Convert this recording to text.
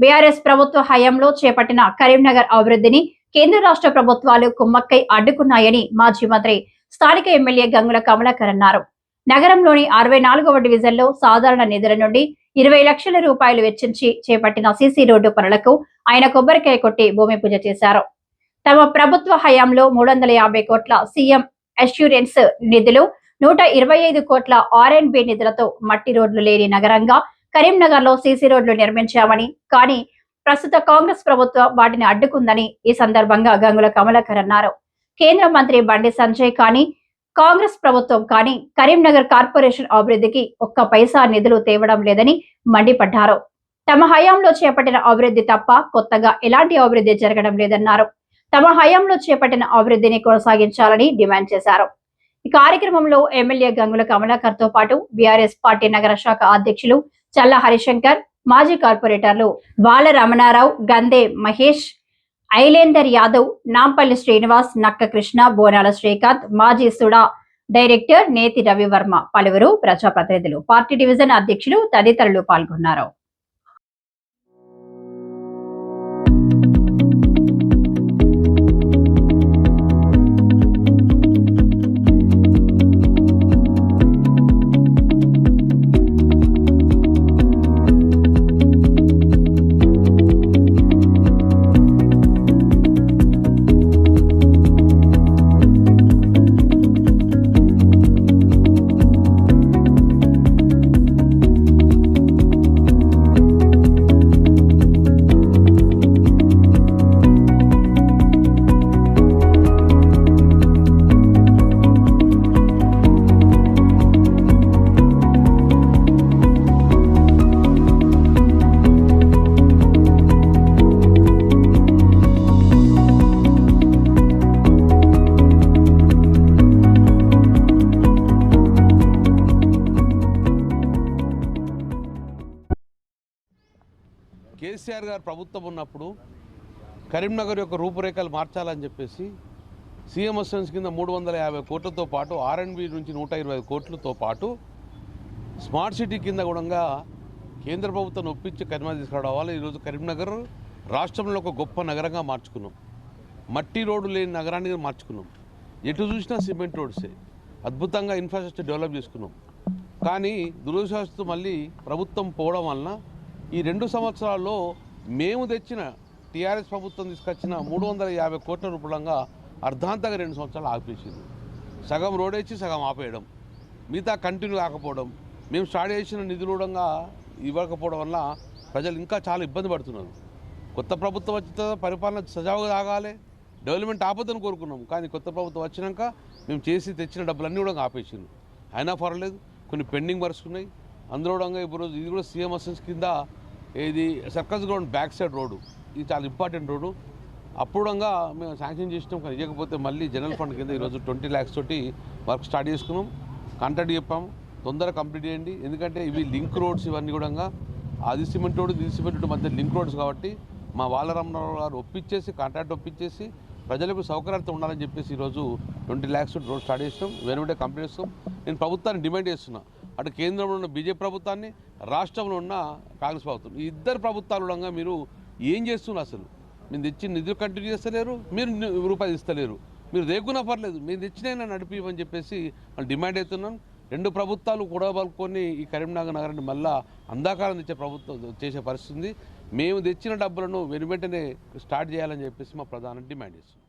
BRS ప్రభుత్వ హయాంలో చేపట్టిన కరీంనగర్ అభివృద్ధిని కేంద్ర రాష్ట్ర ప్రభుత్వాలు కుమ్మక్కై అడ్డుకున్నాయని మాజీ మంత్రి స్థానిక ఎమ్మెల్యే గంగుల కమలాకర్ అన్నారు. నగరంలోని 64వ డివిజన్లో సాధారణ నిధుల నుండి 20 లక్షల రూపాయలు వెచ్చించి చేపట్టిన సీసీ రోడ్డు పనులకు ఆయన కొబ్బరికాయ కొట్టి భూమి పూజ చేశారు. తమ ప్రభుత్వ హయాంలో 350 కోట్ల సీఎం అష్యూరెన్స్ నిధులు, 125 కోట్ల ఆర్ఎండ్బి నిధులతో మట్టి రోడ్లు లేని నగరంగా కరీంనగర్ లో సీసీ రోడ్లు నిర్మించామని, కానీ ప్రస్తుత కాంగ్రెస్ ప్రభుత్వం వాటిని అడ్డుకుందని ఈ సందర్భంగా గంగుల కమలాకర్ అన్నారు. కేంద్ర మంత్రి బండి సంజయ్ కానీ కాంగ్రెస్ ప్రభుత్వం కానీ కరీంనగర్ కార్పొరేషన్ అభివృద్ధికి ఒక్క పైసా నిధులు తేవడం లేదని మండిపడ్డారు. తమ హయాంలో చేపట్టిన అభివృద్ధి తప్ప కొత్తగా ఎలాంటి అభివృద్ధి జరగడం లేదన్నారు. తమ హయాంలో చేపట్టిన అభివృద్ధిని కొనసాగించాలని డిమాండ్ చేశారు. ఈ కార్యక్రమంలో ఎమ్మెల్యే గంగుల కమలాకర్ తో పాటు బీఆర్ఎస్ పార్టీ నగర శాఖ అధ్యక్షులు చల్ల హరిశంకర్, మాజీ కార్పొరేటర్లు బాల రమణారావు, గందే మహేష్, ఐలేందర్ యాదవ్, నాంపల్లి శ్రీనివాస్, నక్క కృష్ణ, బోనాల శ్రీకాంత్, మాజీ సుడా డైరెక్టర్ నేతి రవివర్మ, పలువురు ప్రజాప్రతినిధులు, పార్టీ డివిజన్ అధ్యక్షులు తదితరులు పాల్గొన్నారు. కేసీఆర్ గారు ప్రభుత్వం ఉన్నప్పుడు కరీంనగర్ యొక్క రూపురేఖలు మార్చాలని చెప్పేసి సీఎం అసిస్టెన్స్ కింద 350 కోట్లతో పాటు ఆర్ఎండ్బి నుంచి 125 కోట్లతో పాటు స్మార్ట్ సిటీ కింద కూడా కేంద్ర ప్రభుత్వం ఒప్పించి కరీంనగర్ తీసుకురావడం వల్ల ఈరోజు కరీంనగర్ రాష్ట్రంలో ఒక గొప్ప నగరంగా మార్చుకున్నాం. మట్టి రోడ్డు లేని నగరాన్ని మార్చుకున్నాం. ఎటు చూసినా సిమెంట్ రోడ్సే, అద్భుతంగా ఇన్ఫ్రాస్ట్రక్చర్ డెవలప్ చేసుకున్నాం. కానీ దురదృష్టవశాత్తు మళ్ళీ ప్రభుత్వం పోవడం వలన ఈ 2 సంవత్సరాల్లో మేము తెచ్చిన టీఆర్ఎస్ ప్రభుత్వం తీసుకొచ్చిన 350 కోట్ల రూపాయలంగా అర్ధాంతగా 2 సంవత్సరాలు ఆపేసింది. సగం రోడ్ వేసి సగం ఆపేయడం, మిగతా కంటిన్యూ కాకపోవడం, మేము స్టార్ట్ చేసిన నిధులు కూడా ఇవ్వకపోవడం వల్ల ప్రజలు ఇంకా చాలా ఇబ్బంది పడుతున్నారు. కొత్త ప్రభుత్వం వచ్చిన పరిపాలన సజావుగా సాగాలి, డెవలప్మెంట్ ఆపదని కోరుకున్నాం. కానీ కొత్త ప్రభుత్వం వచ్చినాక మేము చేసి తెచ్చిన డబ్బులన్నీ కూడా ఆపేసింది. అయినా పర్వాలేదు, కొన్ని పెండింగ్ వర్క్స్ ఉన్నాయి. అందులో కూడా ఇప్పుడు ఇది కూడా సీఎం అసిస్టెన్స్ కింద ఇది circus ground back side road, ఇది చాలా ఇంపార్టెంట్ రోడ్డు. అప్పుడు మేము శాంక్షన్ చేసినాం. కానీ ఇవ్వకపోతే మళ్ళీ జనరల్ ఫండ్ కింద ఈరోజు 20 lakhs తోటి వర్క్ స్టార్ట్ చేసుకున్నాం. కాంట్రాక్ట్ చెప్పాము, తొందరగా కంప్లీట్ చేయండి. ఎందుకంటే ఇవి లింక్ రోడ్స్, ఇవన్నీ కూడా అది సిమెంట్ రోడ్ ఇది సిమెంట్ రోడ్ మధ్య లింక్ రోడ్స్ కాబట్టి మా బాలరామరావు గారు ఒప్పించేసి కాంట్రాక్ట్ ఒప్పించేసి ప్రజలకు సౌకర్యార్థం ఉండాలని చెప్పేసి ఈరోజు 20 lakhs తోటి రోడ్ స్టార్ట్ చేసినాం. వెనువెంటనే కంప్లీట్ చేస్తాం. నేను ప్రభుత్వాన్ని డిమాండ్ చేస్తున్నా, అటు కేంద్రంలో ఉన్న బీజేపీ ప్రభుత్వాన్ని, రాష్ట్రంలో ఉన్న కాంగ్రెస్ ప్రభుత్వం, ఈ ఇద్దరు ప్రభుత్వాలు మీరు ఏం చేస్తున్నారు? అసలు మీరు తెచ్చిన నిధులు కంటిన్యూ చేస్తలేరు, మీరు రూపాయలు ఇస్తలేరు. మీరు రేకున్నా పర్లేదు, మీరు తెచ్చినైనా నడిపివని చెప్పేసి వాళ్ళు డిమాండ్ అవుతున్నాం. 2 ప్రభుత్వాలు కూడా పలుకొని ఈ కరీంనగర్ నగరాన్ని మళ్ళా అంధకారం తెచ్చే ప్రభుత్వం చేసే పరిస్థితి ఉంది. మేము తెచ్చిన డబ్బులను వెనువెంటనే స్టార్ట్ చేయాలని చెప్పేసి మా ప్రధాన డిమాండ్ చేస్తున్నాం.